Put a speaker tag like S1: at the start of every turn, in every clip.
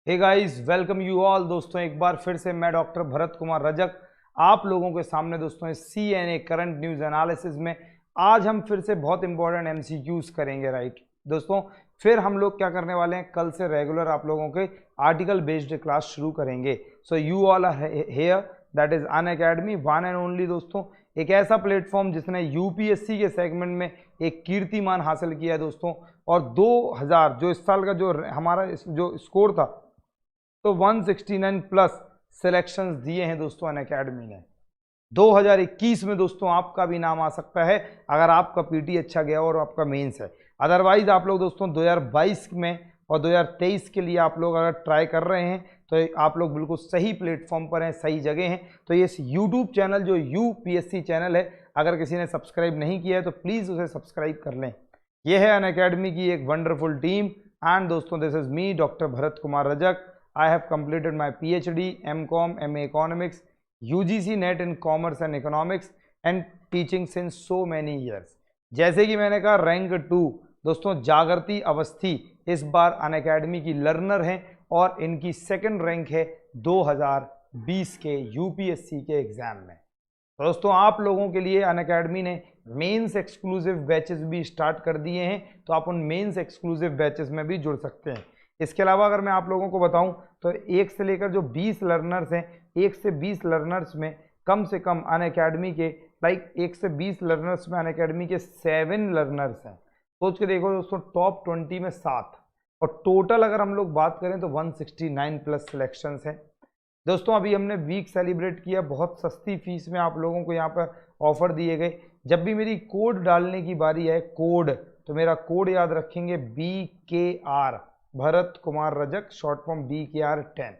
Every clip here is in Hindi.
S1: Hey guys, welcome you all. दोस्तों एक बार फिर से मैं डॉक्टर भरत कुमार रजक आप लोगों के सामने दोस्तों इस CNA करंट न्यूज़ एनालिसिस में आज हम फिर से बहुत इंपॉर्टेंट MCQs करेंगे। राइट दोस्तों, फिर हम लोग क्या करने वाले हैं, कल से रेगुलर आप लोगों के आर्टिकल बेस्ड क्लास शुरू करेंगे। So you all are here, that is Unacademy, one and only. दोस्तों एक ऐसा प्लेटफॉर्म जिसने यूपीएससी के सेगमेंट में एक कीर्तिमान हासिल किया है दोस्तों, और 2000 जो इस साल का जो हमारा जो स्कोर था तो 169 प्लस सिलेक्शंस दिए हैं दोस्तों अनअकैडमी ने। 2021 में दोस्तों आपका भी नाम आ सकता है अगर आपका पीटी अच्छा गया और आपका मेंस है। अदरवाइज आप लोग दोस्तों 2022 में और 2023 के लिए आप लोग अगर ट्राई कर रहे हैं तो आप लोग बिल्कुल सही प्लेटफॉर्म पर हैं, सही जगह हैं। तो ये यूट्यूब चैनल जो यूपीएससी चैनल है, अगर किसी ने सब्सक्राइब नहीं किया है तो प्लीज़ उसे सब्सक्राइब कर लें। यह है अनअकैडमी की एक वंडरफुल टीम। एंड दोस्तों this is me doctor Bharat Kumar Rajak. I have completed my PhD, MCom, MA Economics, UGC NET in Commerce and Economics and teaching since so many years। जैसे कि मैंने कहा रैंक 2 दोस्तों जागृति अवस्थी इस बार अनअकैडमी की लर्नर हैं और इनकी सेकंड रैंक है 2020 के यूपीएससी के एग्जाम में। तो दोस्तों आप लोगों के लिए अनअकैडमी ने मेंस एक्सक्लूसिव बैचेस भी स्टार्ट कर दिए हैं, तो आप उन मेंस एक्सक्लूसिव बैचेस में भी जुड़ सकते हैं। इसके अलावा अगर मैं आप लोगों को बताऊं तो 1 से लेकर जो 20 लर्नर्स हैं, 1 से 20 लर्नर्स में कम से कम अनअकैडमी के 1 से 20 लर्नर्स में अनअकैडमी के 7 लर्नर्स हैं। सोच के देखो दोस्तों, टॉप 20 में 7, और टोटल अगर हम लोग बात करें तो 169 प्लस सिलेक्शंस हैं। दोस्तों अभी हमने वीक सेलिब्रेट किया, बहुत सस्ती फीस में आप लोगों को यहाँ पर ऑफर दिए गए। जब भी मेरी कोड डालने की बारी है, कोड, तो मेरा कोड याद रखेंगे BKR, Bharat Kumar Rajak, short form BKR10।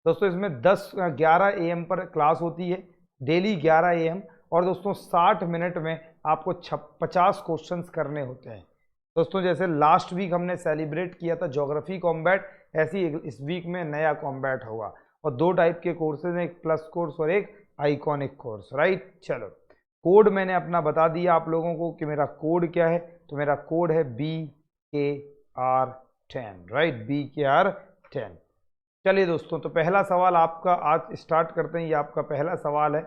S1: दोस्तों इसमें 11 AM पर क्लास होती है, डेली 11 AM, और दोस्तों 60 मिनट में आपको 50 क्वेश्चंस करने होते हैं। दोस्तों जैसे लास्ट वीक हमने सेलिब्रेट किया था ज्योग्राफी कॉम्बैट, ऐसे ही इस वीक में नया कॉम्बैट होगा, और 2 टाइप के कोर्सेज हैं, एक प्लस कोर्स और एक आइकॉनिक कोर्स। राइट, चलो कोड मैंने अपना बता दिया आप लोगों को कि मेरा कोड क्या है। तो मेरा कोड है BKR10, राइट, BKR10। चलिए दोस्तों, तो पहला सवाल आपका आज स्टार्ट करते हैं। ये आपका पहला सवाल है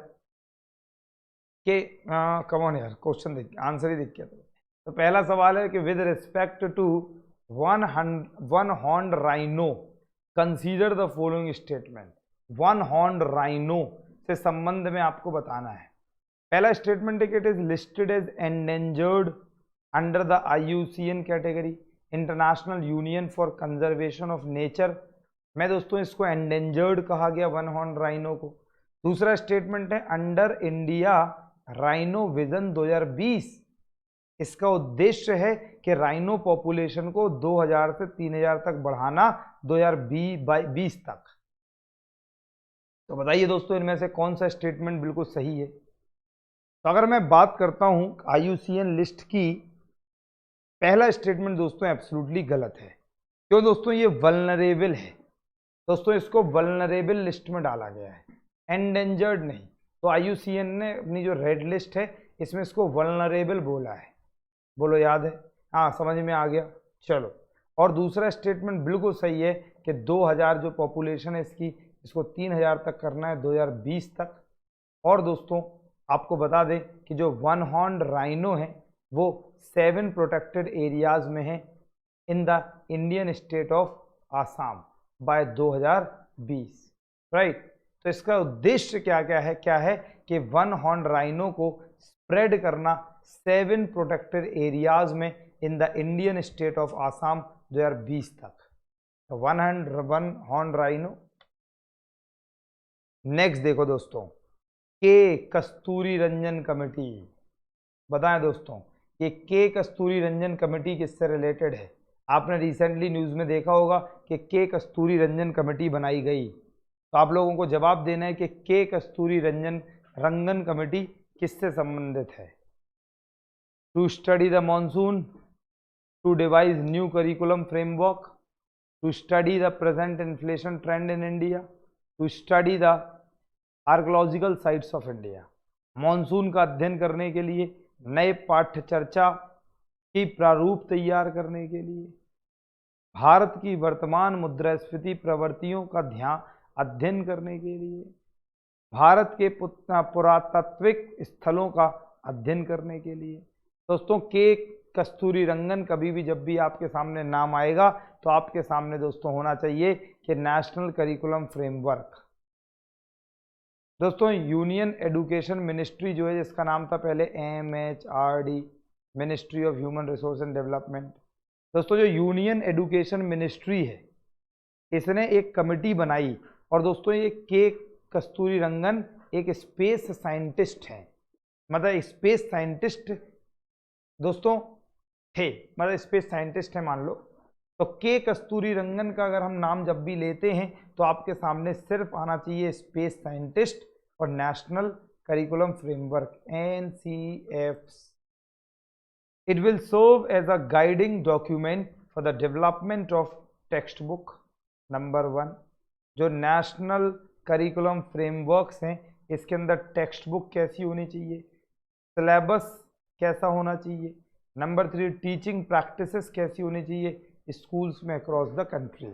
S1: कि कमॉन यार, क्वेश्चन देख, आंसर ही दिख गया। तो पहला सवाल है कि with respect to one horned rhino consider the following statement. One horned rhino से संबंध में आपको बताना है। पहला स्टेटमेंट है कि it is listed as endangered under the IUCN category, international union for conservation of nature. मैं दोस्तों इसको एंडेंजर्ड कहा गया वन हॉर्न राइनो को। दूसरा स्टेटमेंट है अंडर इंडिया राइनो विजन 2020। इसका उद्देश्य है कि राइनो पॉपुलेशन को 2000 से 3000 तक बढ़ाना 2020 तक। तो बताइए दोस्तों इनमें से कौन सा स्टेटमेंट बिल्कुल सही है। तो अगर मैं बात करता हूं IUCN लिस्ट की, पहला स्टेटमेंट दोस्तों एब्सोल्युटली गलत है। क्यों दोस्तों, ये वल्नरेबल है। दोस्तों इसको वल्नरेबल लिस्ट में डाला गया है, एंडेंजर्ड नहीं। तो IUCN ने अपनी जो रेड लिस्ट है इसमें इसको वल्नरेबल बोला है। बोलो याद है? हाँ, समझ में आ गया। चलो, और दूसरा स्टेटमेंट बिल्कुल सही है कि 2000 जो पॉपुलेशन है इसकी, इसको 3000 तक करना है 2020 तक। और दोस्तों आपको बता दें कि जो वन हॉर्न्ड राइनो है वो 7 प्रोटेक्टेड एरियाज में है in the Indian state of Assam by 2020। Right, तो इसका उद्देश्य क्या है कि वन हॉर्न राइनो को स्प्रेड करना 7 प्रोटेक्टेड एरियाज में in the Indian state of Assam 2020 तक। तो वन हॉर्न राइनो। नेक्स्ट देखो दोस्तों, के कस्तूरी रंजन कमेटी। बताएं दोस्तों ये के कस्तूरी रंजन कमेटी किससे रिलेटेड है। आपने रिसेंटली न्यूज़ में देखा होगा कि के कस्तूरी रंजन कमेटी बनाई गई। तो आप लोगों को जवाब देना है कि के कस्तूरी रंजन कमेटी किससे संबंधित है। To study the monsoon, to devise new curriculum framework, to study the present inflation trend in India, to study the archaeological sites of India. Monsoon का अध्ययन करने के लिए, नए पाठ्य चर्चा की प्रारूप तैयार करने के लिए, भारत की वर्तमान मुद्रास्फीति प्रवृत्तियों का अध्ययन करने के लिए, भारत के पुरातात्विक स्थलों का अध्ययन करने के लिए। दोस्तों के कस्तूरीरंगन कभी भी जब भी आपके सामने नाम आएगा तो आपके सामने दोस्तों होना चाहिए कि नेशनल करिकुलम फ्रेमवर्क। दोस्तों यूनियन एजुकेशन मिनिस्ट्री जो है, जिसका नाम था पहले MHRD, ministry of human resource and development. दोस्तों जो यूनियन एजुकेशन मिनिस्ट्री है, इसने एक कमेटी बनाई और दोस्तों ये के कस्तूरीरंगन एक स्पेस साइंटिस्ट हैं, मतलब स्पेस साइंटिस्ट दोस्तों थे, मतलब स्पेस साइंटिस्ट है मान लो। तो के कस्तूरीरंगन का अगर हम नाम जब भी लेते हैं तो आपके सामने सिर्फ आना चाहिए स्पेस साइंटिस्ट और national curriculum framework NCFs। It will serve as a guiding document for the development of textbook number 1। जो नेशनल करिकुलम फ्रेमवर्क्स हैं इसके अंदर टेक्स्ट बुक कैसी होनी चाहिए, सिलेबस कैसा होना चाहिए, नंबर 3 टीचिंग प्रैक्टिसेस कैसी होनी चाहिए स्कूल्स में अक्रॉस द कंट्री।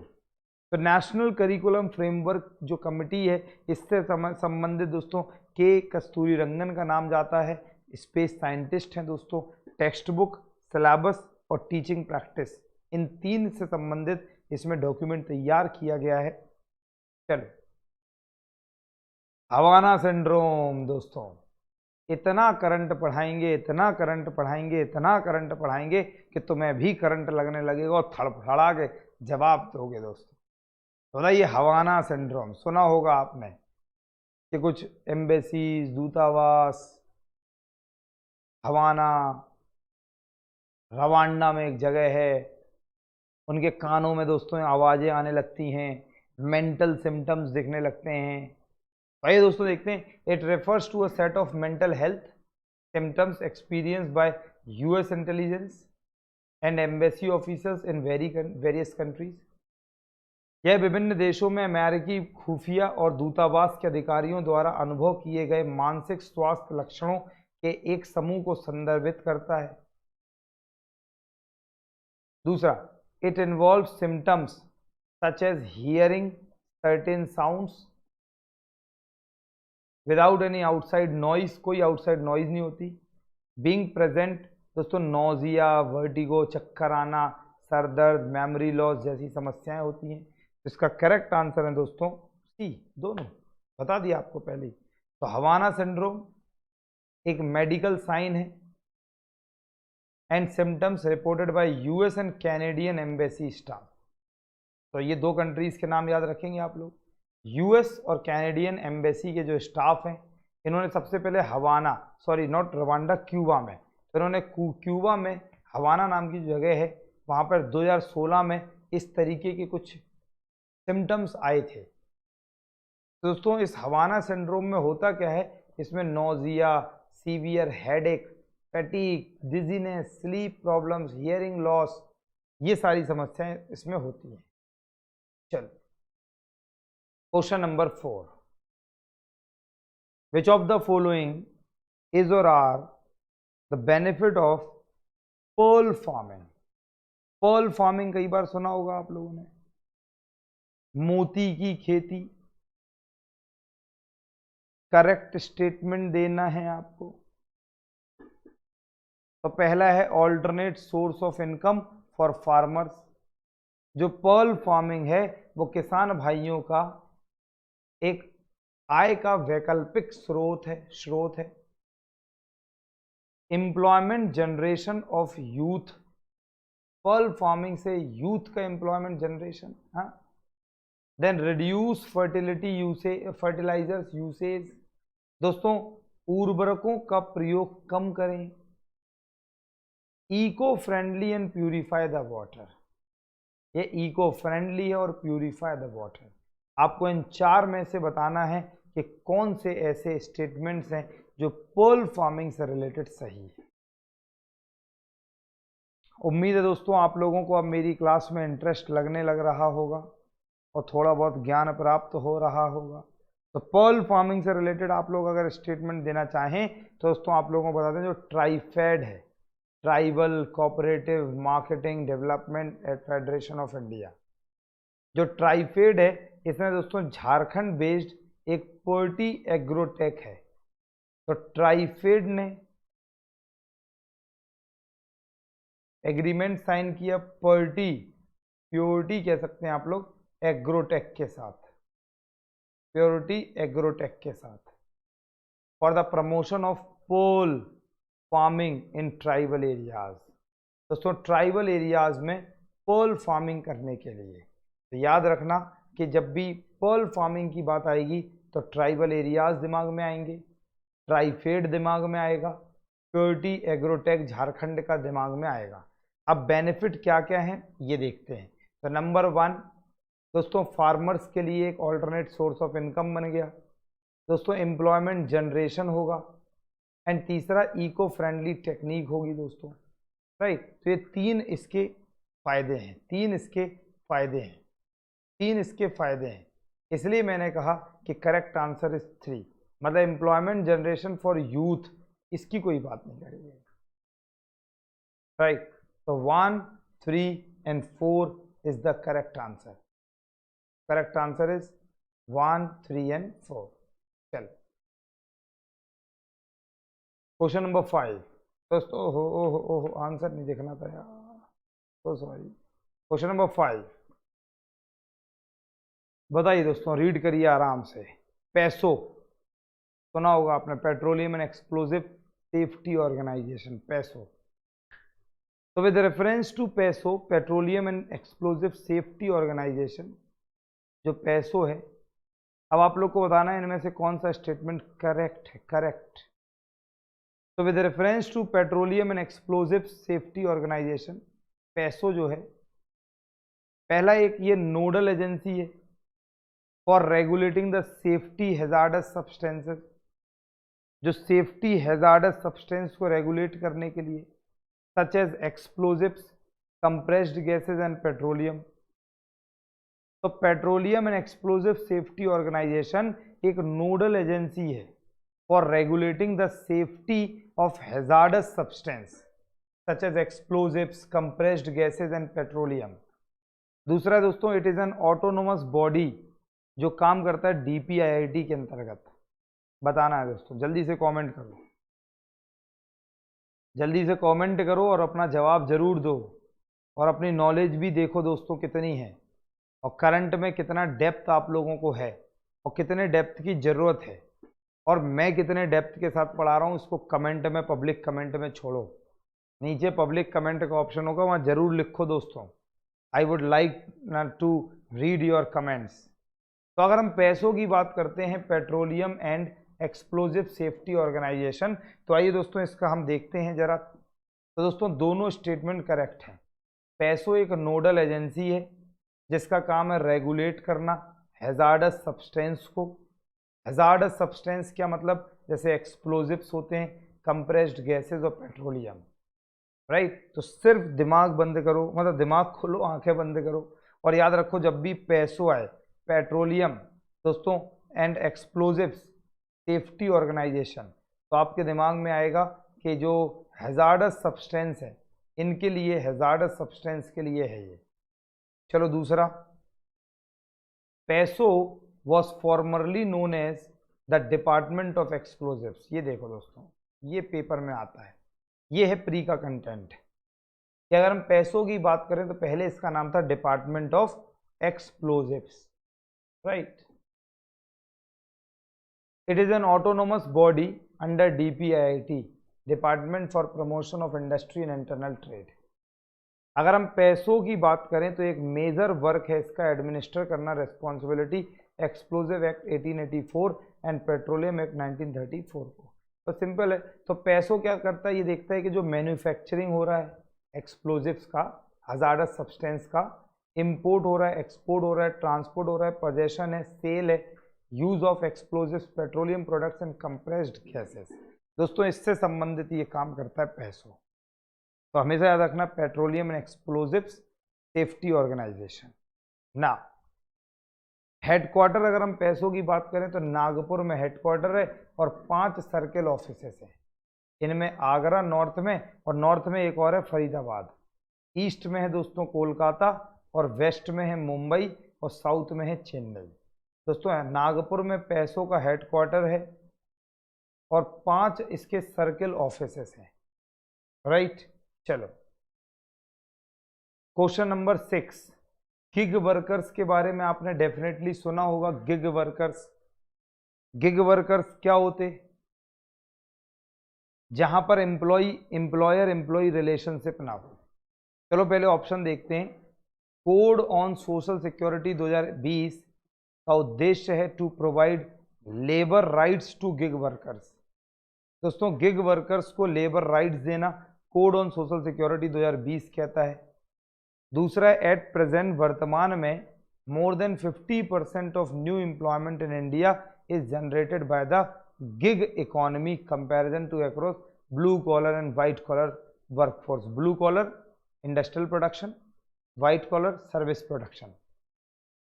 S1: तो नेशनल करिकुलम फ्रेमवर्क जो कमेटी है इससे संबंधित दोस्तों के कस्तूरीरंगन का नाम जाता है, स्पेस साइंटिस्ट हैं दोस्तों, टेक्स्ट बुक, सिलेबस और टीचिंग प्रैक्टिस, इन 3 से संबंधित इसमें डॉक्यूमेंट तैयार किया गया है। चलो हवाना सिंड्रोम दोस्तों, इतना करंट पढ़ाएंगे, इतना करंट पढ़ाएंगे, इतना करंट पढ़ाएंगे कि तुम्हें भी करंट लगने लगेगा और थड़फड़ा के जवाब दोगे दोस्तों। तो बताइए हवाना सिंड्रोम सुना होगा आपने कि कुछ एम्बेसीज, दूतावास, हवाना रवांडा में एक जगह है, उनके कानों में दोस्तों आवाज़ें आने लगती हैं, मेंटल सिम्टम्स दिखने लगते हैं। आइए दोस्तों देखते हैं। It refers to a set of mental health symptoms experience by US intelligence and embassy officers in various countries. यह विभिन्न देशों में अमेरिकी खुफिया और दूतावास के अधिकारियों द्वारा अनुभव किए गए मानसिक स्वास्थ्य लक्षणों के एक समूह को संदर्भित करता है। दूसरा, it involve symptoms such as hearing certain sounds without any outside noise, कोई आउटसाइड नॉइज नहीं होती। बीइंग प्रेजेंट दोस्तों नोजिया, वर्टिगो, चक्कर आना, सर दर्द, मेमोरी लॉस जैसी समस्याएं होती हैं। इसका करेक्ट आंसर है दोस्तों सी, दोनों बता दिया आपको पहले। तो हवाना सिंड्रोम एक मेडिकल साइन है and symptoms reported by US and Canadian embassy staff. तो ये 2 कंट्रीज के नाम याद रखेंगे आप लोग, US और कैनेडियन एम्बेसी के जो स्टाफ हैं, इन्होंने सबसे पहले हवाना, सॉरी नॉट रवांडा, क्यूबा में, तो इन्होंने क्यूबा में हवाना नाम की जगह है वहाँ पर 2016 में इस तरीके के कुछ सिम्टम्स आए थे। तो दोस्तों इस हवाना सिंड्रोम में होता क्या है, इसमें nausea, severe headache, fatigue, dizziness, sleep problems, hearing loss, ये सारी समस्याएं इसमें होती हैं। चलो question number 4, which of the following is और are the benefit of pearl farming. Pearl farming कई बार सुना होगा आप लोगों ने, मोती की खेती। करेक्ट स्टेटमेंट देना है आपको। तो पहला है alternate source of income for farmers. जो पर्ल फार्मिंग है वो किसान भाइयों का एक आय का वैकल्पिक स्रोत है। Employment generation of youth, pearl farming से यूथ का एम्प्लॉयमेंट जनरेशन। हाँ, देन रिड्यूस फर्टिलाइजर्स यूसेज, दोस्तों उर्वरकों का प्रयोग कम करें। Eco friendly and purify the water, ये इको फ्रेंडली है और प्यूरिफाई द वाटर। आपको इन 4 में से बताना है कि कौन से ऐसे स्टेटमेंट्स हैं जो पर्ल फार्मिंग से रिलेटेड सही है। उम्मीद है दोस्तों आप लोगों को अब मेरी क्लास में इंटरेस्ट लगने लग रहा होगा और थोड़ा बहुत ज्ञान प्राप्त हो रहा होगा। तो पर्ल फार्मिंग से रिलेटेड आप लोग अगर स्टेटमेंट देना चाहें तो दोस्तों आप लोगों को बता दें, जो ट्राइफेड है, tribal cooperative marketing development at federation of India. जो ट्राइफेड है इसमें दोस्तों झारखंड बेस्ड एक पोर्टी एग्रोटेक है। तो ट्राइफेड ने एग्रीमेंट साइन किया प्योरिटी कह सकते हैं आप लोग एग्रोटेक के साथ, प्योरिटी एग्रोटेक के साथ, for the promotion of pearl farming in tribal areas. दोस्तों ट्राइबल एरियाज में पर्ल फार्मिंग करने के लिए, तो याद रखना कि जब भी पर्ल फार्मिंग की बात आएगी तो ट्राइबल एरियाज दिमाग में आएंगे, ट्राइफेड दिमाग में आएगा, प्योरिटी एग्रोटेक झारखंड का दिमाग में आएगा। अब बेनिफिट क्या क्या हैं ये देखते हैं। तो नंबर 1 दोस्तों फार्मर्स के लिए एक ऑल्टरनेट सोर्स ऑफ इनकम बन गया। दोस्तों एम्प्लॉयमेंट जनरेशन होगा। एंड तीसरा इको फ्रेंडली टेक्निक होगी दोस्तों, राइट। तो ये तीन इसके फायदे हैं, तीन इसके फायदे हैं। इसलिए मैंने कहा कि करेक्ट आंसर इज 3, मतलब एम्प्लॉयमेंट जनरेशन फॉर यूथ, इसकी कोई बात नहीं करेंगे, राइट। तो 1, 3 and 4 is the correct answer. Correct answer is 1, 3 and 4. चल क्वेश्चन नंबर 5 दोस्तों, ओहो आंसर नहीं देखना था यार, तो सॉरी। क्वेश्चन नंबर 5 बताइए दोस्तों, रीड करिए आराम से। पैसो सुना होगा आपने, petroleum and explosive safety organisation, PESO. तो with reference to PESO petroleum and explosive safety organisation, जो पैसो है, अब आप लोग को बताना है इनमें से कौन सा स्टेटमेंट करेक्ट है। करेक्ट। तो with reference to petroleum and explosive safety organisation, PESO जो है, पहला एक ये नोडल एजेंसी है for regulating the safety hazardous substances, जो सेफ्टी हैजार्डस सब्सटेंस को रेगुलेट करने के लिए, such as explosives, compressed gases and petroleum। तो petroleum and explosive safety organisation एक नोडल एजेंसी है for regulating the safety of hazardous substance such as explosives, compressed gases and petroleum. दूसरा दोस्तों, it is an autonomous body जो काम करता है DPIIT के अंतर्गत। बताना है दोस्तों, जल्दी से कमेंट करो, जल्दी से कमेंट करो और अपना जवाब जरूर दो, और अपनी नॉलेज भी देखो दोस्तों कितनी है, और करंट में कितना डेप्थ आप लोगों को है, और कितने डेप्थ की ज़रूरत है, और मैं कितने डेप्थ के साथ पढ़ा रहा हूँ, इसको कमेंट में, पब्लिक कमेंट में छोड़ो। नीचे पब्लिक कमेंट का ऑप्शन होगा, वहाँ जरूर लिखो दोस्तों, I would like to read your comments. तो अगर हम पैसों की बात करते हैं, petroleum and explosive safety organisation, तो आइए दोस्तों इसका हम देखते हैं जरा। तो दोस्तों दोनों स्टेटमेंट करेक्ट हैं। पैसो एक नोडल एजेंसी है जिसका काम है रेगुलेट करना हैजार्डस सब्सटेंस को। हैजार्डस सब्सटेंस क्या मतलब, जैसे एक्सप्लोजिव्स होते हैं, कंप्रेस्ड गैसेज और पेट्रोलियम, राइट। तो सिर्फ दिमाग बंद करो, मतलब दिमाग खोलो, आंखें बंद करो, और याद रखो जब भी पैसो आए, पेट्रोलियम दोस्तों एंड एक्सप्लोजिव्स सेफ्टी ऑर्गेनाइजेशन, तो आपके दिमाग में आएगा कि जो हैजार्डस सब्सटेंस है, इनके लिए, हैजार्डस सब्सटेंस के लिए है ये। चलो दूसरा, PESO was formerly known as the department of explosives. ये देखो दोस्तों, ये पेपर में आता है, ये है प्री का कंटेंट कि अगर हम पैसों की बात करें तो पहले इसका नाम था department of explosives, right. It is an autonomous body under DPIIT, department for promotion of industry and internal trade. अगर हम पैसों की बात करें तो एक मेजर वर्क है इसका एडमिनिस्टर करना, responsibility explosive act 1884 and petroleum act 1934 को। तो सिंपल है, तो पैसों क्या करता है, ये देखता है कि जो मैन्युफैक्चरिंग हो रहा है एक्सप्लोजिव्स का, हजार्डस सब्सटेंस का, इंपोर्ट हो रहा है, एक्सपोर्ट हो रहा है, ट्रांसपोर्ट हो रहा है, पोजेशन है, सेल है, use of explosives, petroleum products and compressed gases, दोस्तों इससे संबंधित ये काम करता है पैसों। तो हमेशा याद रखना, petroleum and explosives safety organisation. ना हेडक्वार्टर अगर हम पैसों की बात करें तो नागपुर में हेडक्वार्टर है और 5 सर्किल ऑफिसेस हैं। इनमें आगरा नॉर्थ में, और नॉर्थ में एक और है फरीदाबाद। ईस्ट में है दोस्तों कोलकाता, और वेस्ट में है मुंबई, और साउथ में है चेन्नई। दोस्तों नागपुर में पैसों का हेडक्वार्टर है, और 5 इसके सर्किल ऑफिसेस हैं। राइट, चलो क्वेश्चन नंबर 6। गिग वर्कर्स के बारे में आपने डेफिनेटली सुना होगा। गिग वर्कर्स, गिग वर्कर्स क्या होते? जहां पर एम्प्लॉयर एम्प्लॉय रिलेशनशिप ना हो। चलो पहले ऑप्शन देखते हैं। कोड ऑन सोशल सिक्योरिटी 2020 का उद्देश्य है to provide labour rights to gig workers. दोस्तों गिग वर्कर्स को लेबर राइट्स देना कोड ऑन सोशल सिक्योरिटी 2020 कहता है। दूसरा है एट प्रेजेंट, वर्तमान में more than 50% of new employment in India is generated by the gig economy comparison to across blue collar and white collar workforce. Blue collar industrial production, white collar service production.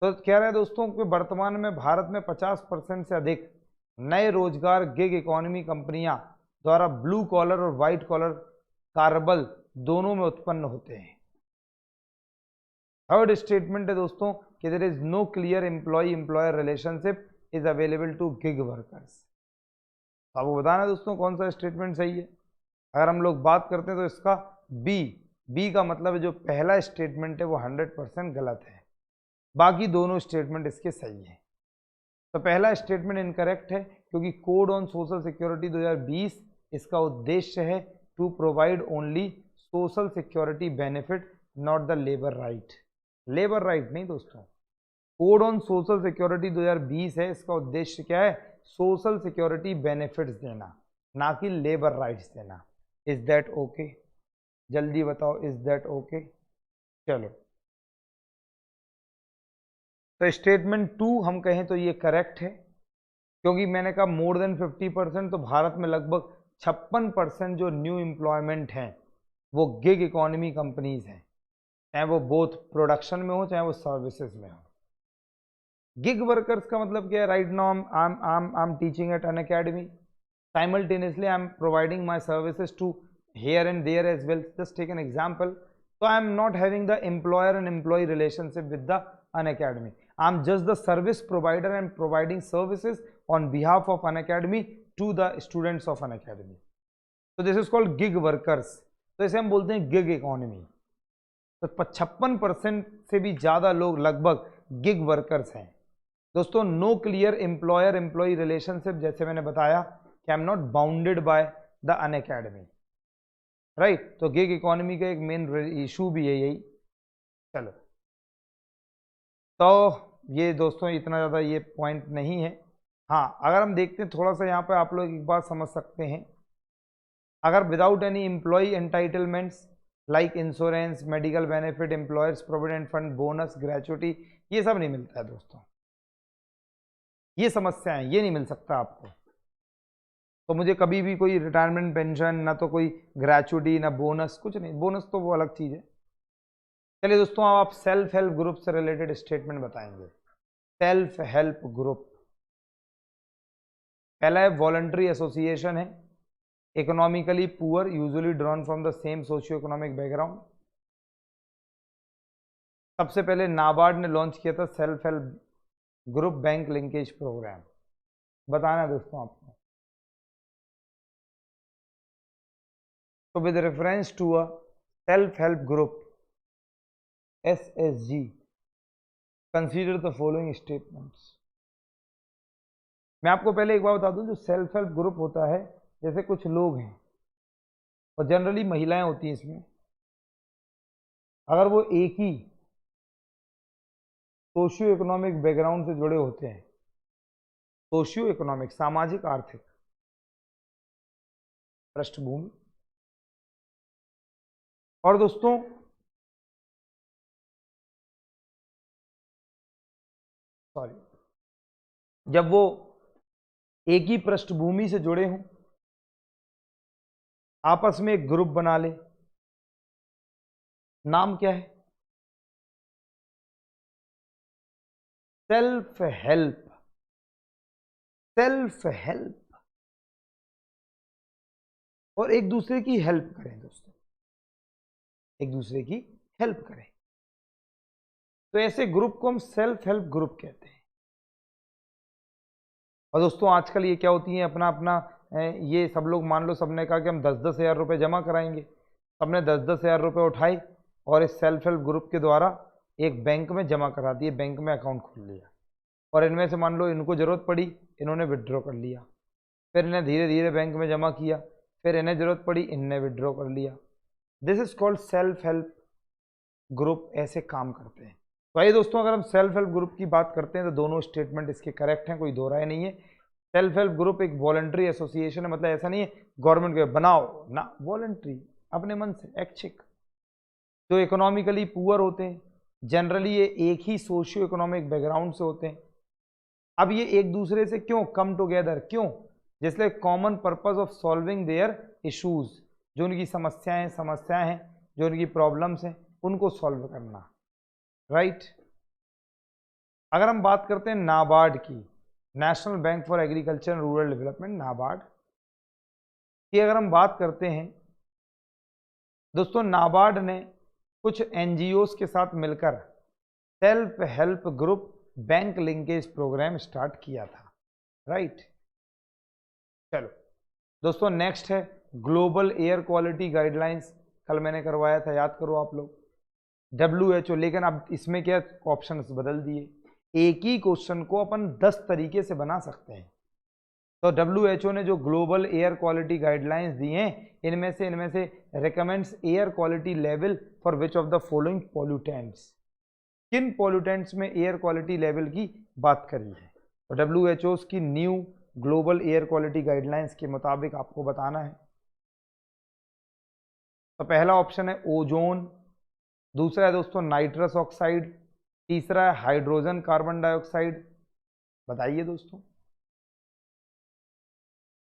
S1: तो कह रहे हैं दोस्तों कि वर्तमान में भारत में 50% से अधिक नए रोजगार गिग इकोनॉमी कंपनियां द्वारा ब्लू कॉलर और व्हाइट कॉलर कार्बल दोनों में उत्पन्न होते हैं। थर्ड स्टेटमेंट है दोस्तों कि there is no clear employ employer relationship is available to gig workers. तो आपको बताना दोस्तों कौन सा स्टेटमेंट सही है। अगर हम लोग बात करते हैं तो इसका बी का मतलब है जो पहला स्टेटमेंट है वो 100% गलत है, बाकी दोनों स्टेटमेंट इसके सही है। तो पहला स्टेटमेंट इनकरेक्ट है क्योंकि कोड ऑन सोशल सिक्योरिटी 2020 इसका उद्देश्य है to provide only social security benefit, not the labour right. Labour right नहीं दोस्तों, कोड ऑन सोशल सिक्योरिटी 2020 है, इसका उद्देश्य क्या है? सोशल सिक्योरिटी बेनिफिट्स देना, ना कि लेबर राइट्स देना। Is that okay? जल्दी बताओ, इज दैट ओके? चलो तो स्टेटमेंट 2 हम कहें तो ये करेक्ट है, क्योंकि मैंने कहा मोर देन 50%, तो भारत में लगभग 56% जो न्यू एम्प्लॉयमेंट हैं वो गिग इकोनॉमी कंपनीज हैं, चाहे वो बोथ प्रोडक्शन में हो चाहे वो सर्विसेज में हो। गिग वर्कर्स का मतलब क्या है? Right now I am teaching at an academy, simultaneously I am providing my services to here and there as well. Just take an example. So I am not having the employer and employee relationship with the Unacademy. I am just the service provider and providing services on behalf of Unacademy to the students of Unacademy. So this is called gig workers. तो इसे हम बोलते हैं गिग इकोनॉमी। तो 56% से भी ज़्यादा लोग लगभग गिग वर्कर्स हैं। दोस्तों no clear employer employee relationship, जैसे मैंने बताया कि I am not bounded by the Unacademy, right. तो गिग इकोनॉमी का एक मेन इशू भी है यही। चलो तो ये दोस्तों इतना ज़्यादा ये पॉइंट नहीं है। हाँ, अगर हम देखते हैं थोड़ा सा यहाँ पे आप लोग एक बात समझ सकते हैं। अगर without any employ entitlements like insurance, medical benefit, employers provident fund, bonus, gratuity, ये सब नहीं मिलता है दोस्तों। ये समस्याएं, ये नहीं मिल सकता आपको। तो मुझे कभी भी कोई रिटायरमेंट पेंशन, ना तो कोई ग्रेचुटी, ना बोनस, कुछ नहीं। बोनस तो वो अलग चीज़ है। चलिए दोस्तों आप सेल्फ हेल्प ग्रुप से रिलेटेड स्टेटमेंट बताएंगे। सेल्फ हेल्प ग्रुप, पहला है वॉलंटरी एसोसिएशन है, economically poor, usually drawn from the same socio economic background. सबसे पहले नाबार्ड ने लॉन्च किया था self help group bank linkage programme. बताना है दोस्तों आपको। So with reference to a self-help group SSG, consider the following statements. मैं आपको पहले एक बात बता दूं, जो सेल्फ हेल्प ग्रुप होता है, जैसे कुछ लोग हैं और जनरली महिलाएं होती हैं इसमें, अगर वो एक ही सोशियो इकोनॉमिक बैकग्राउंड से जुड़े होते हैं, सोशियो इकोनॉमिक सामाजिक आर्थिक पृष्ठभूमि, और दोस्तों सॉरी, जब वो एक ही पृष्ठभूमि से जुड़े हों, आपस में एक ग्रुप बना ले, नाम क्या है? Self help. सेल्फ हेल्प, और एक दूसरे की हेल्प करें दोस्तों, एक दूसरे की हेल्प करें। तो ऐसे ग्रुप को हम सेल्फ हेल्प ग्रुप कहते हैं। और दोस्तों आजकल ये क्या होती है, अपना अपना ये सब लोग, मान लो सबने कहा कि हम 10-10 हज़ार रुपये जमा कराएंगे, सबने 10-10 हज़ार रुपये उठाए और इस सेल्फ हेल्प ग्रुप के द्वारा एक बैंक में जमा करा दिए, बैंक में अकाउंट खोल लिया। और इनमें से मान लो इनको ज़रूरत पड़ी, इन्होंने विड्रॉ कर लिया, फिर इन्हें धीरे धीरे बैंक में जमा किया, फिर इन्हें ज़रूरत पड़ी, इनने विड्रॉ कर लिया। This is called self help group, ऐसे काम करते हैं। तो आइए दोस्तों, अगर हम सेल्फ हेल्प ग्रुप की बात करते हैं तो दोनों स्टेटमेंट इसके करेक्ट हैं, कोई दो राय नहीं है। सेल्फ हेल्प ग्रुप एक वॉलंटरी एसोसिएशन है, मतलब ऐसा नहीं है गवर्नमेंट के बनाओ ना, वॉलंटरी, अपने मन से ऐच्छिक। जो इकोनॉमिकली पुअर होते हैं, जनरली ये एक ही सोशियो इकोनॉमिक बैकग्राउंड से होते हैं। अब ये एक दूसरे से क्यों कम टुगेदर, क्यों, जिसलिए common purpose of solving their issues, जो उनकी समस्याएं हैं, जो उनकी प्रॉब्लम्स हैं, उनको सॉल्व करना, राइट। अगर हम बात करते हैं नाबार्ड की, national bank for agriculture and rural development, NABARD की अगर हम बात करते हैं दोस्तों, नाबार्ड ने कुछ एनजीओस के साथ मिलकर self help group bank linkage programme start किया था, राइट। चलो दोस्तों, नेक्स्ट है ग्लोबल एयर क्वालिटी गाइडलाइंस, कल मैंने करवाया था, याद करो आप लोग, WHO। लेकिन अब इसमें क्या ऑप्शंस बदल दिए, एक ही क्वेश्चन को अपन 10 तरीके से बना सकते हैं। तो WHO ने जो ग्लोबल एयर क्वालिटी गाइडलाइंस दी हैं, इनमें से recommends air quality level for which of the following pollutants, किन पॉल्यूटेंट्स में एयर क्वालिटी लेवल की बात करी है। तो WHO की new global air quality guidelines के मुताबिक आपको बताना है। तो पहला ऑप्शन है ओजोन, दूसरा है दोस्तों नाइट्रस ऑक्साइड, तीसरा है हाइड्रोजन कार्बन डाइऑक्साइड। बताइए दोस्तों,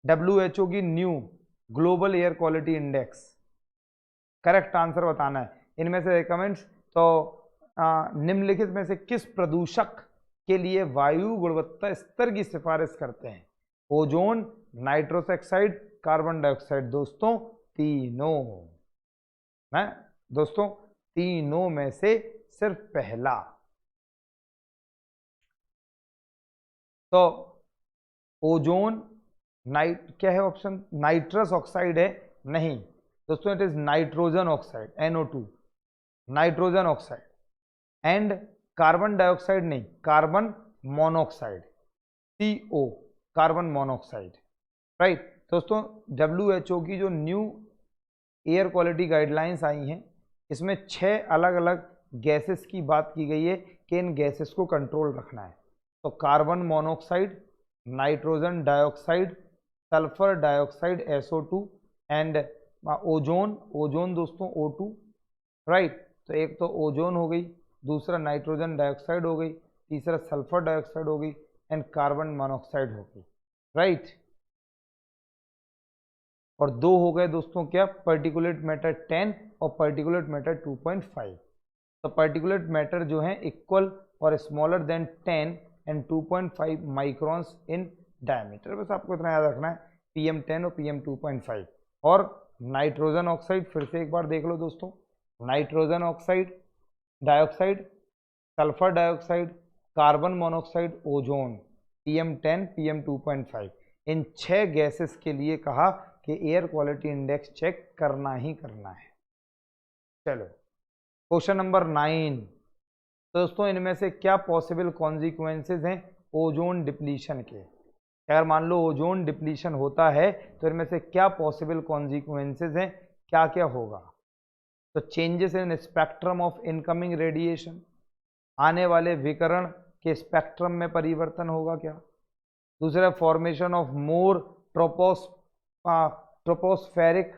S1: WHO की new global air quality index, correct answer बताना है। इनमें से रिकमेंड्स, तो निम्नलिखित में से किस प्रदूषक के लिए वायु गुणवत्ता स्तर की सिफारिश करते हैं। Ozone, nitrous oxide, carbon dioxide. दोस्तों तीनों है, दोस्तों तीनों में से सिर्फ पहला। तो ओजोन, क्या है ऑप्शन, नाइट्रस ऑक्साइड है, नहीं दोस्तों, it is nitrogen oxide, NO2, nitrogen oxide. And carbon dioxide नहीं, carbon monoxide, CO, carbon monoxide, right. दोस्तों WHO की जो न्यू एयर क्वालिटी गाइडलाइंस आई हैं, इसमें 6 अलग अलग गैसेस की बात की गई है कि इन गैसेस को कंट्रोल रखना है। तो carbon monoxide, nitrogen dioxide, sulphur dioxide SO2 and ozone दोस्तों O2, राइट। तो एक तो ओजोन हो गई, दूसरा नाइट्रोजन डाइऑक्साइड हो गई, तीसरा सल्फर डाइऑक्साइड हो गई एंड कार्बन मोनोऑक्साइड हो गई, राइट। और दो हो गए दोस्तों क्या, पर्टिकुलेट मैटर 10 और पर्टिकुलेट मैटर 2.5। तो पर्टिकुलेट मैटर जो है इक्वल और smaller than 10 and 2.5 microns in diameter, बस आपको इतना याद रखना है, PM10 और PM2.5। और नाइट्रोजन ऑक्साइड फिर से एक बार देख लो दोस्तों, nitrogen oxide dioxide, sulphur dioxide, carbon monoxide, ozone, PM10 PM2.5। इन 6 गैसेस के लिए कहा कि एयर क्वालिटी इंडेक्स चेक करना ही करना है। चलो क्वेश्चन नंबर 9, दोस्तों इनमें से क्या पॉसिबल कॉन्सिक्वेंसेज हैं ओजोन डिप्लीशन के। अगर मान लो ओजोन डिप्लीशन होता है तो इनमें से क्या पॉसिबल कॉन्सिक्वेंसेज हैं, क्या क्या होगा। तो changes in spectrum of incoming radiation, आने वाले विकिरण के स्पेक्ट्रम में परिवर्तन होगा क्या। दूसरा formation of more tropospheric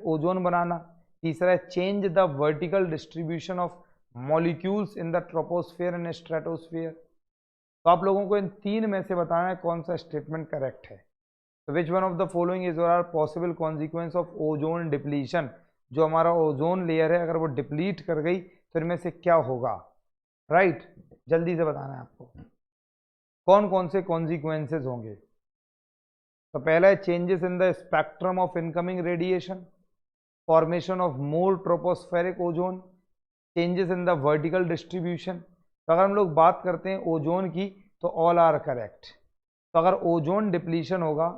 S1: ozone बनाना। तीसरा है change the vertical distribution of molecules in the troposphere and stratosphere. तो आप लोगों को इन 3 में से बताना है कौन सा स्टेटमेंट करेक्ट है। तो which one of the following is are possible consequence of ozone depletion, जो हमारा ओजोन लेयर है अगर वो डिप्लीट कर गई तो इनमें से क्या होगा, राइट। जल्दी से बताना है आपको कौन कौन से कॉन्सिक्वेंसेज होंगे। तो पहला है changes in the spectrum of incoming radiation, formation of more tropospheric ozone, changes in the vertical distribution. तो अगर हम लोग बात करते हैं ओजोन की तो ऑल आर करेक्ट। तो अगर ओजोन डिप्लीशन होगा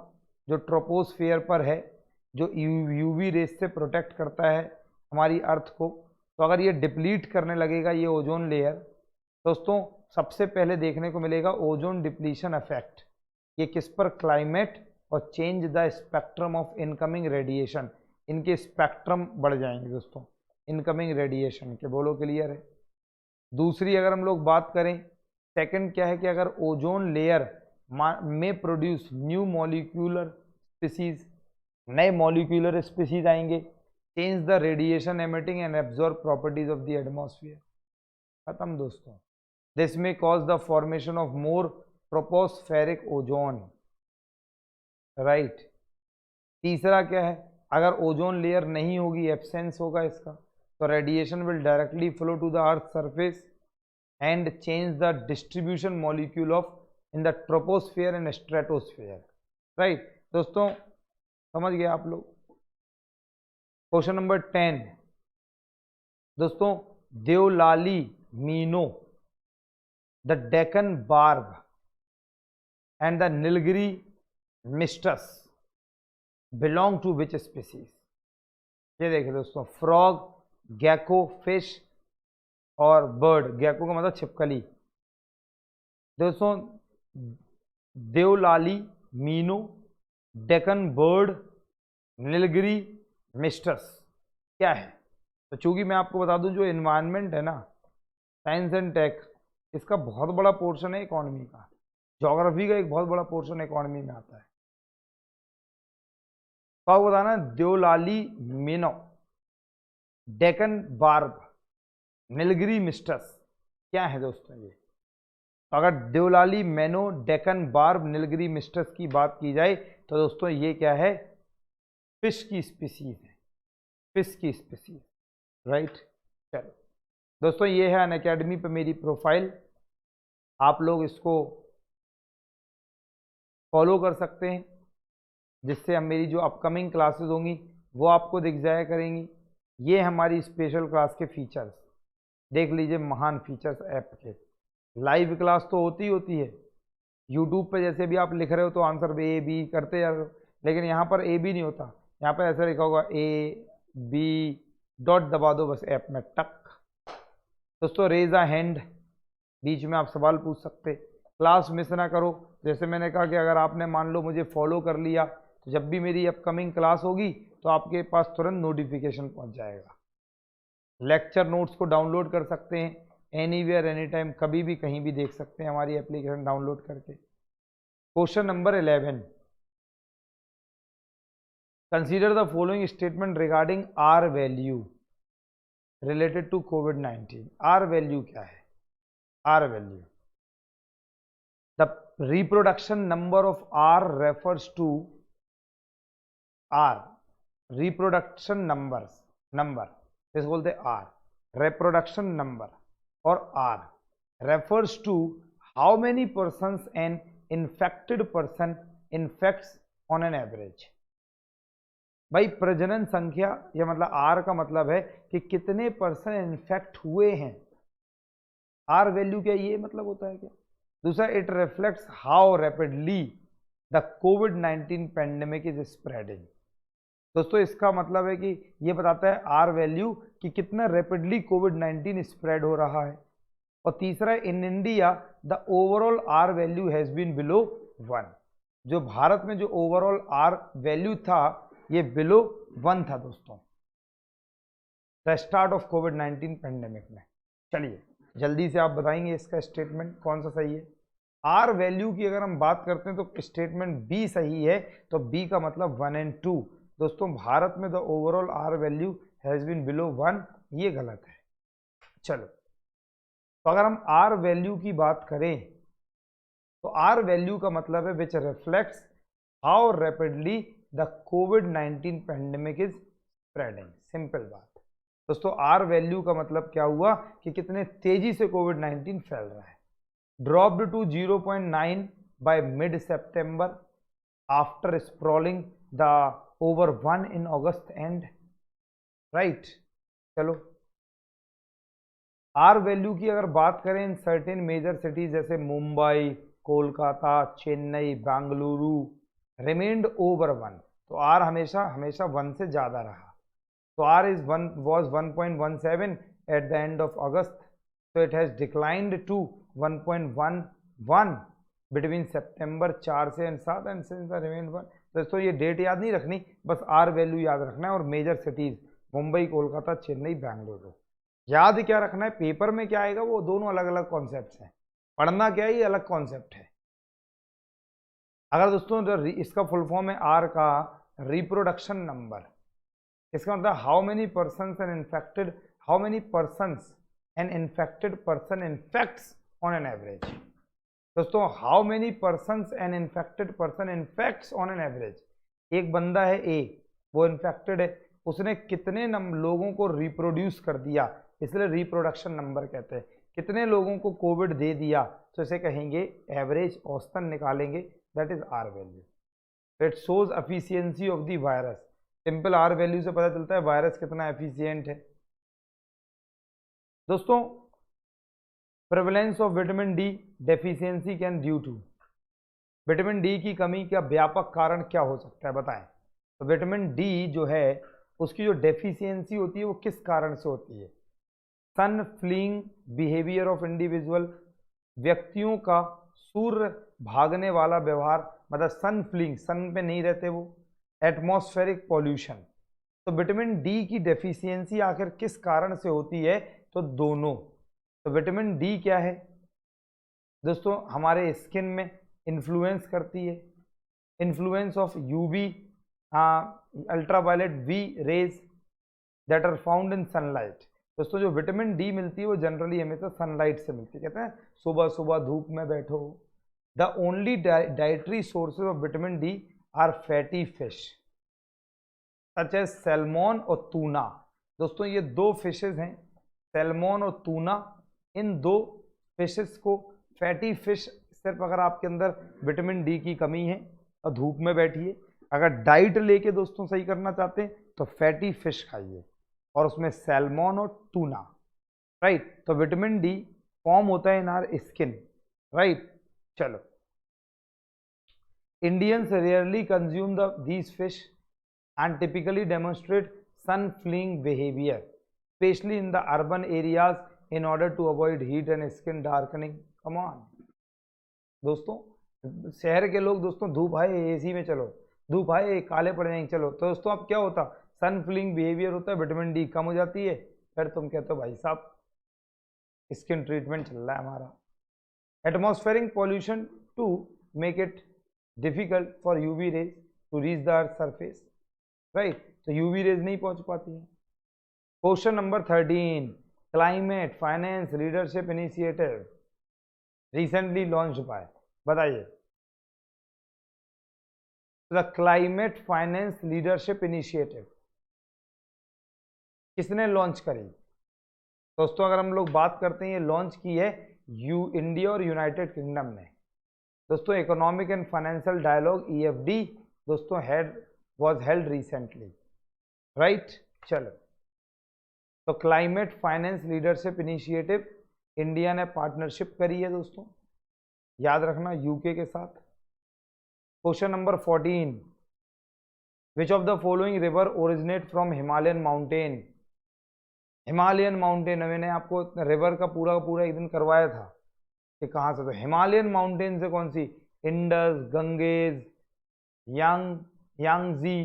S1: जो ट्रोपोस्फेयर पर है, जो यूवी रेस से प्रोटेक्ट करता है हमारी अर्थ को, तो अगर ये डिप्लीट करने लगेगा ये ओजोन लेयर, दोस्तों सबसे पहले देखने को मिलेगा ओजोन डिप्लीशन इफेक्ट। ये किस पर? क्लाइमेट और change the spectrum of incoming radiation, इनके स्पेक्ट्रम बढ़ जाएंगे दोस्तों इनकमिंग रेडिएशन के। बोलो क्लियर है? दूसरी अगर हम लोग बात करें, सेकंड क्या है कि अगर ओजोन लेयर में प्रोड्यूस न्यू मॉलिक्यूलर स्पीसीज, नए मॉलिक्यूलर स्पीसीज आएंगे, change the radiation emitting and absorb properties of the atmosphere. खत्म दोस्तों। दिस में cause the formation of more tropospheric ozone, right. तीसरा क्या है? अगर ओजोन लेयर नहीं होगी, एब्सेंस होगा इसका, तो radiation will directly flow to the earth surface and change the distribution molecule of in the troposphere and stratosphere, right. दोस्तों समझ गए आप लोग? क्वेश्चन नंबर 10 दोस्तों, Deolali minnow, the Deccan barb and the Nilgiri mystus belong to which species? ये देखिए दोस्तों, फ्रॉग, गैको, फिश और बर्ड। गैको का मतलब छिपकली। दोस्तों Deolali minnow, Deccan bird, Nilgiri mystus क्या है? तो चूंकि मैं आपको बता दूं जो एनवायरनमेंट है ना, साइंस एंड टेक, इसका बहुत बड़ा पोर्शन है इकोनॉमी का, ज्योग्राफी का एक बहुत बड़ा पोर्शन इकोनॉमी में आता है। तो आपको बताना Deolali minnow, Deccan barb, Nilgiri mystus क्या है दोस्तों ये? तो अगर देवलाली मेनो, डेक्कन बार्ब, नीलगिरी मिस्टस की बात की जाए तो दोस्तों ये क्या है? फिश की स्पीसीज है, फिश की स्पीसीज, राइट। चलो दोस्तों, ये है अनअकैडमी पे मेरी प्रोफाइल, आप लोग इसको फॉलो कर सकते हैं, जिससे हम मेरी जो अपकमिंग क्लासेस होंगी वो आपको दिख जाया करेंगी। ये हमारी स्पेशल क्लास के फीचर्स देख लीजिए, महान फीचर्स ऐप के। लाइव क्लास तो होती है यूट्यूब पे, जैसे भी आप लिख रहे हो तो आंसर ए बी करते जा रहे हो, लेकिन यहाँ पर ए बी नहीं होता, यहाँ पर ऐसा लिखा होगा ए बी, डॉट दबा दो बस ऐप में, टक। दोस्तों रेज अ हैंड, बीच में आप सवाल पूछ सकते, क्लास मिस ना करो। जैसे मैंने कहा कि अगर आपने मान लो मुझे फॉलो कर लिया तो जब भी मेरी अपकमिंग क्लास होगी तो आपके पास तुरंत नोटिफिकेशन पहुंच जाएगा। लेक्चर नोट्स को डाउनलोड कर सकते हैं एनीवेयर एनी टाइम, कभी भी कहीं भी देख सकते हैं हमारी एप्लीकेशन डाउनलोड करके। Question number 11, consider the following statement regarding R value related to COVID. R value क्या है? R value, the reproduction number of R refers to R, reproduction number इसे बोलते हैं आर, रिप्रोडक्शन नंबर, और R refers to how many persons an infected person infects on an average. भाई प्रजनन संख्या, या मतलब आर का मतलब है कि कितने पर्सन इन्फेक्ट हुए हैं। आर वैल्यू क्या ये मतलब होता है क्या? दूसरा, it reflects how rapidly the covid pandemic is spreading. दोस्तों इसका मतलब है कि ये बताता है आर वैल्यू कि कितना रैपिडली कोविड-19 स्प्रेड हो रहा है। और तीसरा, in India the overall R value has been below 1। जो भारत में जो ओवरऑल आर वैल्यू था ये बिलो 1 था दोस्तों, the start of covid pandemic में। चलिए जल्दी से आप बताएंगे इसका स्टेटमेंट कौन सा सही है। आर वैल्यू की अगर हम बात करते हैं तो स्टेटमेंट बी सही है, तो बी का मतलब 1 एंड 2। दोस्तों भारत में the overall R value has been below 1, ये गलत है। चलो, तो अगर हम आर वैल्यू की बात करें तो आर वैल्यू का मतलब है विच reflects how rapidly the covid pandemic is spreading. Simple बात दोस्तों, आर वैल्यू का मतलब क्या हुआ कि कितने तेजी से कोविड-19 फैल रहा है। Dropped to 0.9 by mid September, after sprawling the over 1 in August end, right. चलो, आर वैल्यू की अगर बात करें इन सर्टेन मेजर सिटीज जैसे मुंबई, कोलकाता, चेन्नई, बेंगलुरु, रिमेन्ड ओवर 1, तो आर हमेशा हमेशा 1 से ज़्यादा रहा। तो R is 1 was 1.17 at the end of August, so it has declined to 1.11 between September 4 से 7 and since the remained 1। दोस्तों ये डेट याद नहीं रखनी, बस आर वैल्यू याद रखना है। और मेजर सिटीज मुंबई, कोलकाता, चेन्नई, बेंगलुरु याद क्या रखना है। पेपर में क्या आएगा वो दोनों अलग अलग कॉन्सेप्ट हैं, पढ़ना क्या है ये अलग कॉन्सेप्ट है। अगर दोस्तों इसका फुल फॉर्म है आर का रिप्रोडक्शन नंबर, इसका मतलब how many persons and infected, how many persons an infected person infects on an average। दोस्तों how many persons an infected person infects on an average, एक बंदा है ए, वो इन्फेक्टेड है, उसने कितने लोगों को रिप्रोड्यूस कर दिया, इसलिए रिप्रोडक्शन नंबर कहते हैं। कितने लोगों को कोविड दे दिया तो इसे कहेंगे एवरेज, औसतन निकालेंगे, that is R value. It shows efficiency of the virus. Simple R value से पता चलता है वायरस कितना एफिशिएंट है। दोस्तों prevalence of vitamin D deficiency can due to, vitamin D की कमी का व्यापक कारण क्या हो सकता है बताएं। तो विटामिन डी जो है उसकी जो डेफिशिएंसी होती है वो किस कारण से होती है। सन फ्लीइंग बिहेवियर ऑफ इंडिविजुअल, व्यक्तियों का सूर्य भागने वाला व्यवहार, मतलब सन फ्लीइंग, सन पे नहीं रहते वो। एटमॉस्फेरिक पॉल्यूशन, तो विटामिन डी की डेफिशिएंसी आखिर किस कारण से होती है, तो दोनों। तो विटामिन डी क्या है दोस्तों, हमारे स्किन में इन्फ्लुएंस करती है, influence of UV ultraviolet B rays that are found in sunlight. दोस्तों जो विटामिन डी मिलती है वो जनरली हमेशा सनलाइट से मिलती है, कहते हैं सुबह सुबह धूप में बैठो। The only dietary sources of vitamin D are fatty fish such as salmon और टूना। दोस्तों ये दो फिशेज हैं, सैल्मोन और टूना, इन दो फिशेस को फैटी फिश, सिर्फ अगर आपके अंदर विटामिन डी की कमी है और धूप में बैठिए, अगर डाइट लेके दोस्तों सही करना चाहते हैं तो फैटी फिश खाइए और उसमें सैल्मोन और टूना, राइट। तो विटामिन डी फॉर्म होता है इन आर स्किन, राइट। चलो, Indians rarely consume these fish and typically demonstrate sun fleeing behavior, especially in the urban areas in order to avoid heat and skin darkening। Come on दोस्तों, शहर के लोग दोस्तों धूप आए एसी में चलो, धूप आए काले पड़ जाएंगे चलो, तो दोस्तों अब क्या होता, सन फ्लिंग बिहेवियर होता है, विटामिन डी कम हो जाती है, फिर तुम कहते हो भाई साहब स्किन ट्रीटमेंट चल रहा है हमारा। Atmospheric pollution to make it difficult for UV rays to reach the earth surface, right. तो यूवी रेज नहीं पहुंच पाती है। Question number 13, climate finance leadership initiative recently launch by, बताइए। The climate finance leadership initiative किसने लॉन्च करी दोस्तों, अगर हम लोग बात करते हैं ये लॉन्च की है इंडिया और यूनाइटेड किंगडम ने। दोस्तों economic and financial dialogue EFD दोस्तों was held recently, right। चलो, तो climate finance leadership initiative India ने पार्टनरशिप करी है दोस्तों, याद रखना यूके के साथ। Question number 14, which of the following river originate from Himalayan mountain. Himalayan mountain, मैंने आपको रिवर का पूरा एक दिन करवाया था कि कहाँ से, तो हिमालयन माउंटेन से कौन सी, इंडस, गंगेज, यांगजी,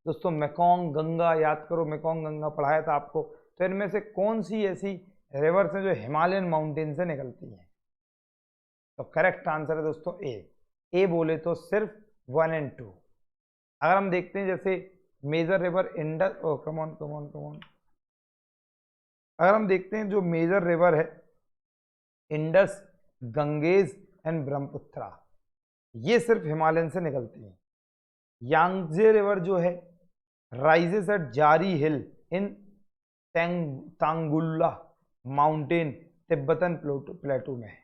S1: दोस्तों मेकोंग, गंगा, याद करो मेकोंग गंगा पढ़ाया था आपको। तो इनमें से कौन सी ऐसी रिवर्स हैं जो हिमालयन माउंटेन से निकलती हैं, तो करेक्ट आंसर है दोस्तों ए बोले तो सिर्फ 1 और 2। अगर हम देखते हैं जैसे मेजर रिवर इंडस, कमॉन, अगर हम देखते हैं जो मेजर रिवर है इंडस, गंगेज एंड ब्रह्मपुत्रा, ये सिर्फ हिमालयन से निकलती हैं। यांगजे रिवर जो है राइजेस एट जारी हिल इन तांगुल्ला माउंटेन तिब्बतन प्लेटू में है,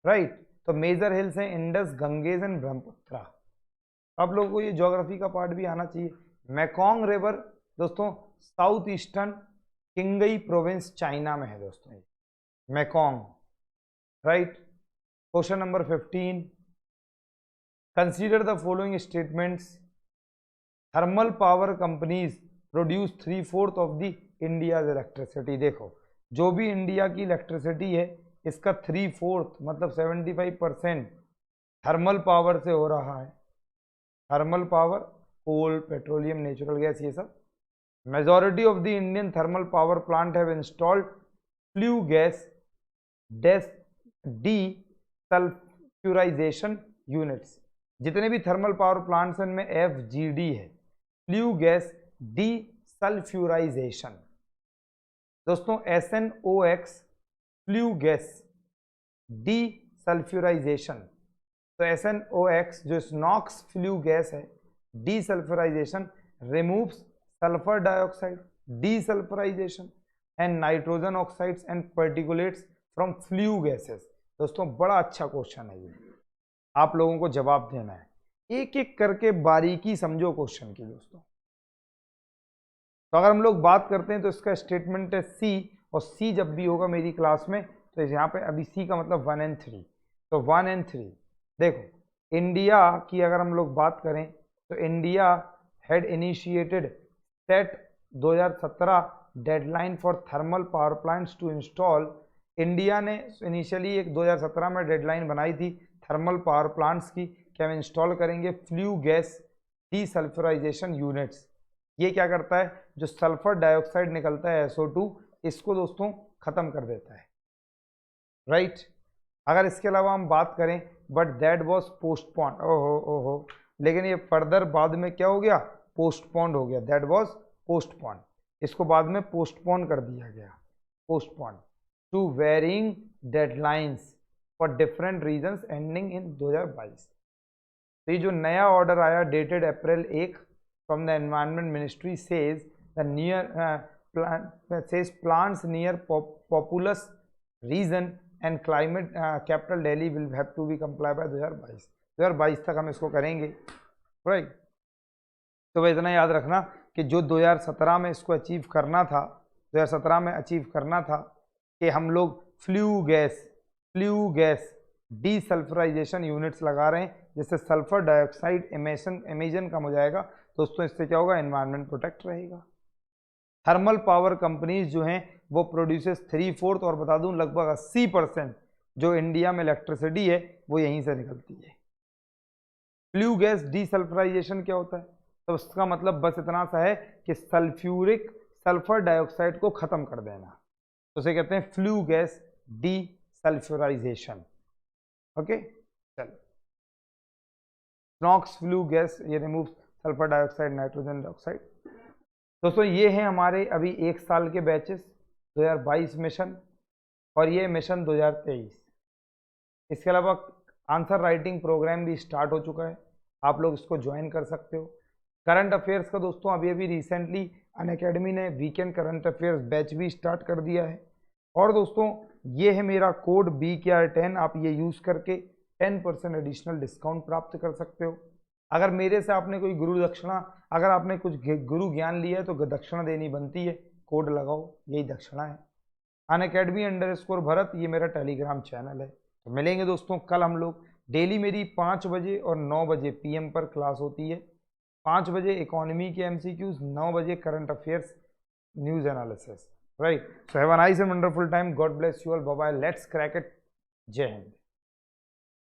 S1: राइट। तो मेजर हिल्स हैं इंडस, गंगेज एंड ब्रह्मपुत्रा। आप लोगों को ये ज्योग्राफी का पार्ट भी आना चाहिए। मेकोंग रिवर दोस्तों साउथ ईस्टर्न किंगई प्रोविंस चाइना में है दोस्तों ये Mekong, right. Question number 15, consider the following statements. Thermal power companies produce 3/4 of the India's electricity. देखो जो भी इंडिया की इलेक्ट्रिसिटी है इसका 3/4 मतलब 75% थर्मल पावर से हो रहा है। Thermal power, coal, petroleum, natural gas, ये सब। Majority of the Indian thermal power plant have installed flue gas desulphurisation units. जितने भी थर्मल पावर प्लांट्स हैं इनमें FGD है, फ्लू गैस डीसल्फ्यूराइजेशन। दोस्तों SNOx फ्लू गैस डीसल्फ्यूराइजेशन। तो SNOx जो स्नॉक्स फ्लू गैस है, desulphurisation removes sulphur dioxide, desulphurisation and nitrogen oxides and particulates from flue gases. दोस्तों बड़ा अच्छा क्वेश्चन है ये, आप लोगों को जवाब देना है, एक एक करके बारीकी समझो क्वेश्चन की दोस्तों। तो अगर हम लोग बात करते हैं तो इसका स्टेटमेंट है C, और C जब भी होगा मेरी क्लास में तो यहाँ पे अभी C का मतलब 1 and 3, तो 1 and 3। देखो इंडिया की अगर हम लोग बात करें तो India had initiated set 2017 deadline for thermal power plants to install. India ने इनिशियली एक 2017 में डेडलाइन बनाई थी थर्मल पावर प्लांट्स की कि हम इंस्टॉल करेंगे फ्लू गैस डीसल्फ्यूराइजेशन यूनिट्स। ये क्या करता है, जो सल्फर डाइऑक्साइड निकलता है SO2 इसको दोस्तों खत्म कर देता है, राइट। अगर इसके अलावा हम बात करें बट दैट वाज पोस्टपोन, ओहो, लेकिन ये फर्दर बाद में क्या हो गया, पोस्टपोन हो गया, दैट वाज पोस्टपोन, इसको बाद में पोस्टपोन कर दिया गया, postpone to varying deadlines for different reasons ending in 2022। तो ये जो नया ऑर्डर आया dated April 1 from the environment ministry says the plants near populous region and climate capital Delhi will have to be comply by 2022 तक हम इसको करेंगे, राइट। तो वह इतना याद रखना कि जो 2017 में इसको अचीव करना था, 2017 में अचीव करना था कि हम लोग फ्लू गैस डीसल्फ्यूराइजेशन यूनिट्स लगा रहे हैं जिससे सल्फर डाइऑक्साइड एमिशन कम हो जाएगा। दोस्तों इससे क्या होगा, एनवायरनमेंट प्रोटेक्ट रहेगा। थर्मल पावर कंपनीज जो हैं वो प्रोड्यूसेस 3/4 और बता दूं लगभग 80% जो इंडिया में इलेक्ट्रिसिटी है वो यहीं से निकलती है। फ्लू गैस डीसल्फ्यूराइजेशन क्या होता है, तो उसका मतलब बस इतना सा है कि सल्फर डाइऑक्साइड को खत्म कर देना, तो उसे कहते हैं फ्लू गैस डीसल्फ्यूराइजेशन। ओके चलो, स्नॉक्स फ्लू गैस ये remove sulphur dioxide, nitrogen dioxide. दोस्तों ये हैं हमारे अभी 1 साल के बैचेस, 2022 मिशन और ये मिशन 2023। इसके अलावा आंसर राइटिंग प्रोग्राम भी स्टार्ट हो चुका है, आप लोग इसको ज्वाइन कर सकते हो। करंट अफेयर्स का दोस्तों अभी रिसेंटली अनअकैडमी ने वीकेंड करंट अफेयर्स बैच भी स्टार्ट कर दिया है। और दोस्तों ये है मेरा कोड BKR10, आप ये यूज़ करके 10% एडिशनल डिस्काउंट प्राप्त कर सकते हो। अगर मेरे से आपने कोई गुरु दक्षिणा, अगर आपने कुछ गुरु ज्ञान लिया है तो दक्षिणा देनी बनती है, कोड लगाओ, यही दक्षिणा है। unacademy_भरत ये मेरा टेलीग्राम चैनल है। तो मिलेंगे दोस्तों कल हम लोग, डेली मेरी 5 बजे और 9 बजे PM पर क्लास होती है। 5 बजे इकोनॉमी के MCQs, 9 बजे current affairs news analysis, right. So have a nice and wonderful time, God bless you all, bye bye, let's crack it, जय हिंद।